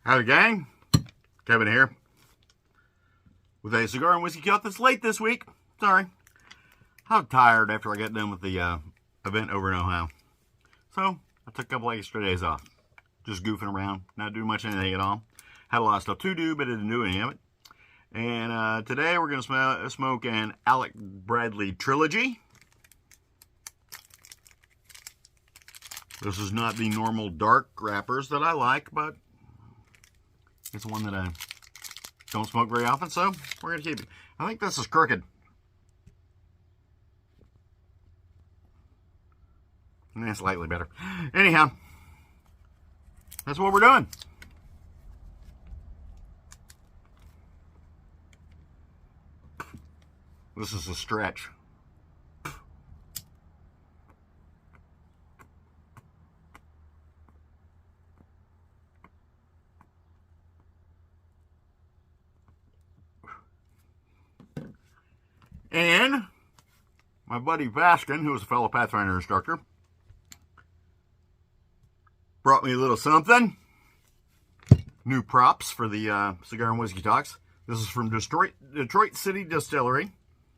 Howdy, gang. Kevin here with a Cigar and Whiskey Talk that's late this week. Sorry. I'm tired after I got done with the event over in Ohio. So, I took a couple extra days off. Just goofing around, not doing much anything at all. Had a lot of stuff to do, but didn't do any of it. And today we're going to smoke an Alec Bradley Trilogy. This is not the normal dark wrappers that I like, but it's one that I don't smoke very often, so we're going to keep it. I think this is crooked. And it's slightly better. Anyhow, that's what we're doing. This is a stretch. And my buddy Vaskin, who was a fellow Pathfinder instructor, brought me a little something. New props for the Cigar and Whiskey Talks. This is from Detroit City Distillery.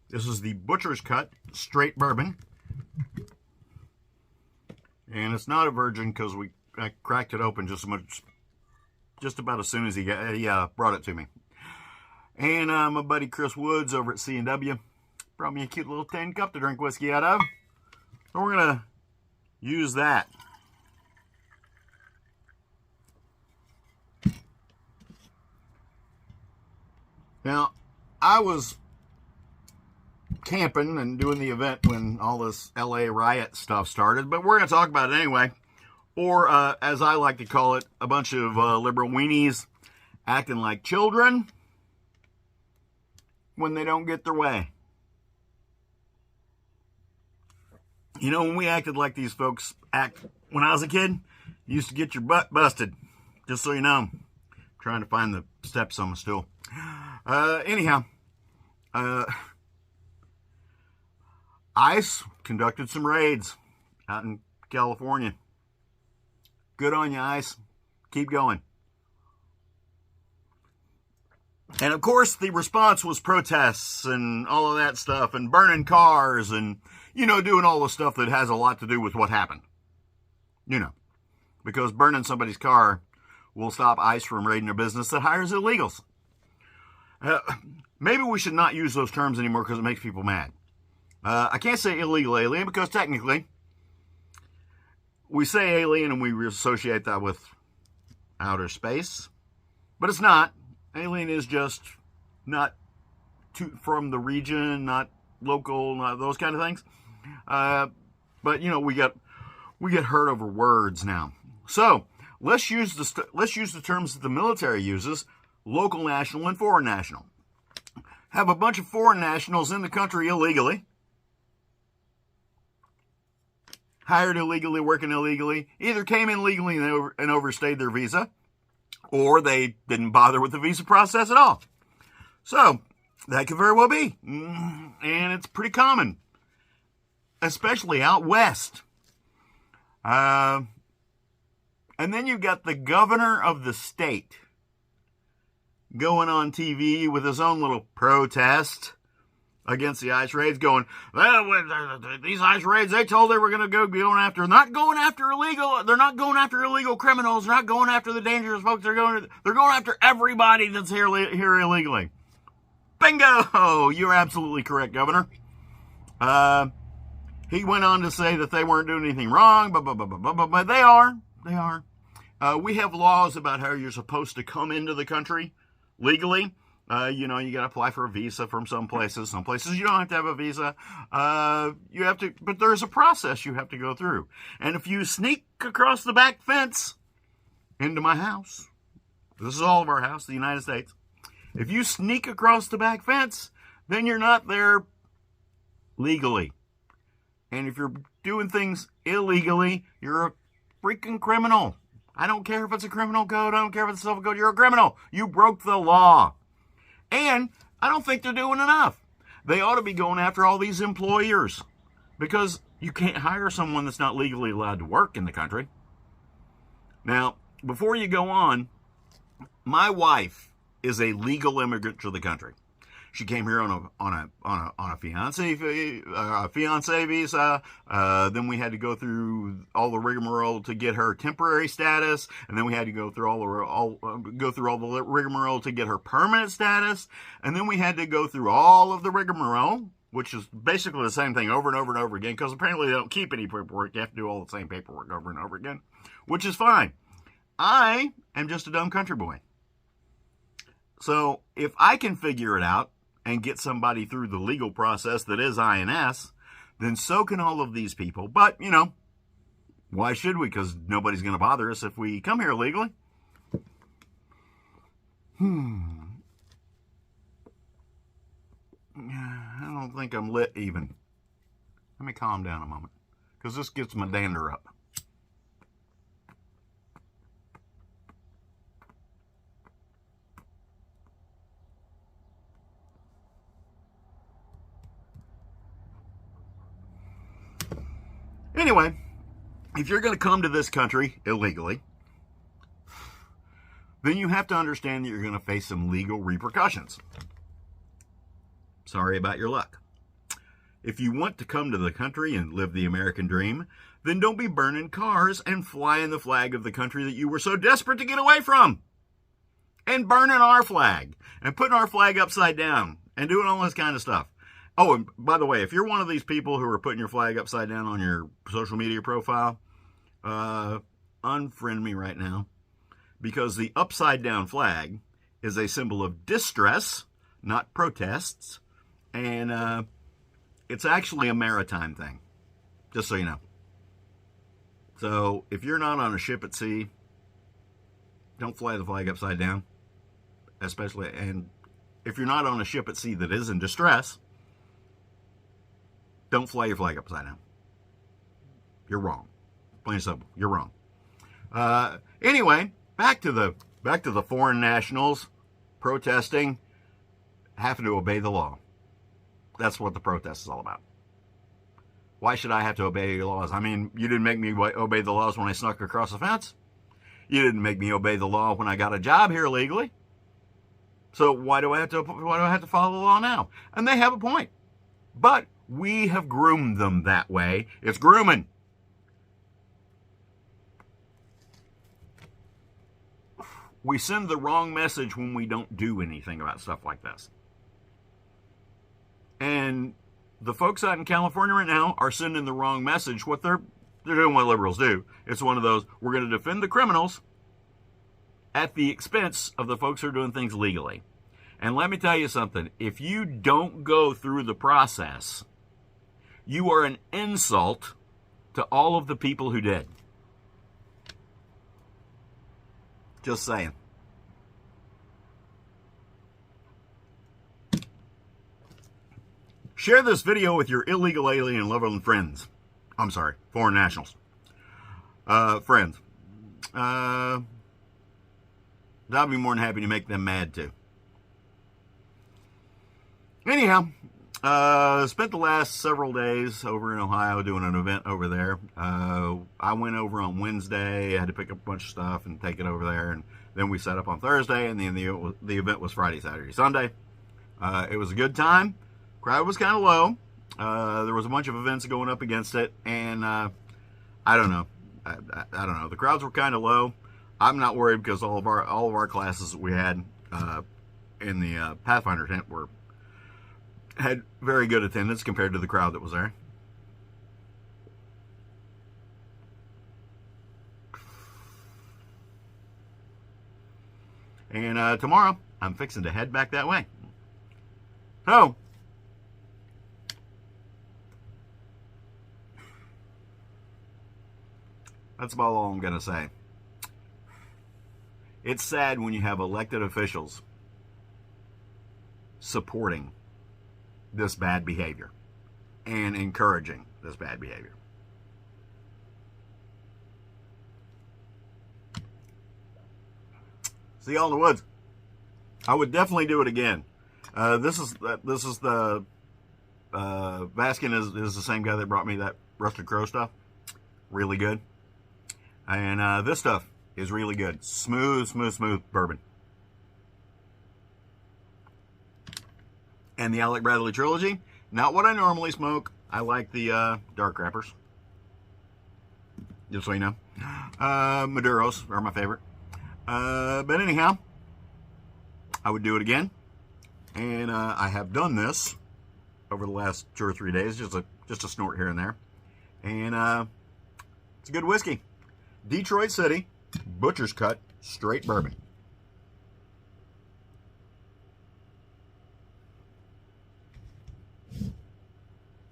This is the Butcher's Cut Straight Bourbon. And it's not a virgin because I cracked it open just about as soon as he brought it to me. And my buddy Chris Woods over at C&W brought me a cute little tin cup to drink whiskey out of. So we're going to use that. Now, I was camping and doing the event when all this LA riot stuff started, but we're going to talk about it anyway. Or, as I like to call it, a bunch of liberal weenies acting like children when they don't get their way. You know, when we acted like these folks act when I was a kid, you used to get your butt busted. Just so you know. I'm trying to find the steps on my stool. Anyhow, ICE conducted some raids out in California. Good on you, ICE. Keep going. And of course, the response was protests and all of that stuff and burning cars and, you know, doing all the stuff that has a lot to do with what happened. You know, because burning somebody's car will stop ICE from raiding a business that hires illegals. Maybe we should not use those terms anymore because it makes people mad. I can't say illegal alien because technically we say alien and we associate that with outer space, but it's not. Alien is just not from the region, not local, not those kind of things. But you know, we get hurt over words now. So let's use the terms that the military uses: local, national, and foreign national. Have a bunch of foreign nationals in the country illegally, hired illegally, working illegally, either came in legally and overstayed their visa, or they didn't bother with the visa process at all. So that could very well be. And it's pretty common, especially out west. And then you've got the governor of the state going on TV with his own little protest against the ICE raids, going, well, these ICE raids, they told they were going to go going after, they're not going after illegal criminals, they're not going after the dangerous folks, they're going after everybody that's here illegally. Bingo! You're absolutely correct, Governor. He went on to say that they weren't doing anything wrong, but they are. We have laws about how you're supposed to come into the country legally. You know, you got to apply for a visa from some places. Some places you don't have to have a visa. You have to, but there's a process you have to go through. And if you sneak across the back fence into my house, this is all of our house, the United States. If you sneak across the back fence, then you're not there legally. And if you're doing things illegally, you're a freaking criminal. I don't care if it's a criminal code. I don't care if it's a civil code. You're a criminal. You broke the law. And I don't think they're doing enough. They ought to be going after all these employers, because you can't hire someone that's not legally allowed to work in the country. Now, before you go on, My wife is a legal immigrant to the country. She came here on a fiance visa. Then we had to go through all the rigmarole to get her temporary status, and then we had to go through all the rigmarole to get her permanent status, and then we had to go through all of the rigmarole, which is basically the same thing over and over and over again, because apparently they don't keep any paperwork. You have to do all the same paperwork over and over again, which is fine. I am just a dumb country boy. So if I can figure it out and get somebody through the legal process that is INS, then so can all of these people. But, you know, why should we? Because nobody's going to bother us if we come here legally. I don't think I'm lit even. Let me calm down a moment, because this gets my dander up. Anyway, if you're going to come to this country illegally, then you have to understand that you're going to face some legal repercussions. Sorry about your luck. If you want to come to the country and live the American dream, then don't be burning cars and flying the flag of the country that you were so desperate to get away from. And burning our flag and putting our flag upside down and doing all this kind of stuff. Oh, and by the way, if you're one of these people who are putting your flag upside down on your social media profile, unfriend me right now, because the upside down flag is a symbol of distress, not protests, and it's actually a maritime thing, just so you know. So if you're not on a ship at sea, don't fly the flag upside down, especially, and if you're not on a ship at sea that is in distress, don't fly your flag upside down. You're wrong. Plain and simple. You're wrong. Anyway, back to the foreign nationals protesting, having to obey the law. That's what the protest is all about. Why should I have to obey your laws? I mean, you didn't make me obey the laws when I snuck across the fence. You didn't make me obey the law when I got a job here legally. So why do I have to follow the law now? And they have a point. But we have groomed them that way. It's grooming. We send the wrong message when we don't do anything about stuff like this. And the folks out in California right now are sending the wrong message. What they're doing what liberals do. It's one of those, we're going to defend the criminals at the expense of the folks who are doing things legally. And let me tell you something. If you don't go through the process, you are an insult to all of the people who did. Just saying. Share this video with your illegal alien loving friends. I'm sorry, foreign nationals. Friends. I'll be more than happy to make them mad too. Anyhow, spent the last several days over in Ohio doing an event over there. I went over on Wednesday. I had to pick up a bunch of stuff and take it over there. And then we set up on Thursday, and then the event was Friday, Saturday, Sunday. It was a good time. Crowd was kind of low. There was a bunch of events going up against it, and I don't know. I don't know. The crowds were kind of low. I'm not worried because all of our classes that we had in the Pathfinder tent had very good attendance compared to the crowd that was there. And tomorrow, I'm fixing to head back that way. So, that's about all I'm going to say. It's sad when you have elected officials supporting this bad behavior and encouraging this bad behavior. See y'all in the woods. I would definitely do it again. This is the Vaskin is the same guy that brought me that Rusted Crow stuff. Really good. And this stuff is really good. Smooth bourbon. And the Alec Bradley Trilogy, not what I normally smoke. I like the dark wrappers. Just so you know. Maduros are my favorite. But anyhow, I would do it again. And I have done this over the last 2 or 3 days, just a snort here and there. And it's a good whiskey. Detroit City, Butcher's Cut, straight bourbon.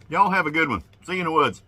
Y'all have a good one. See you in the woods.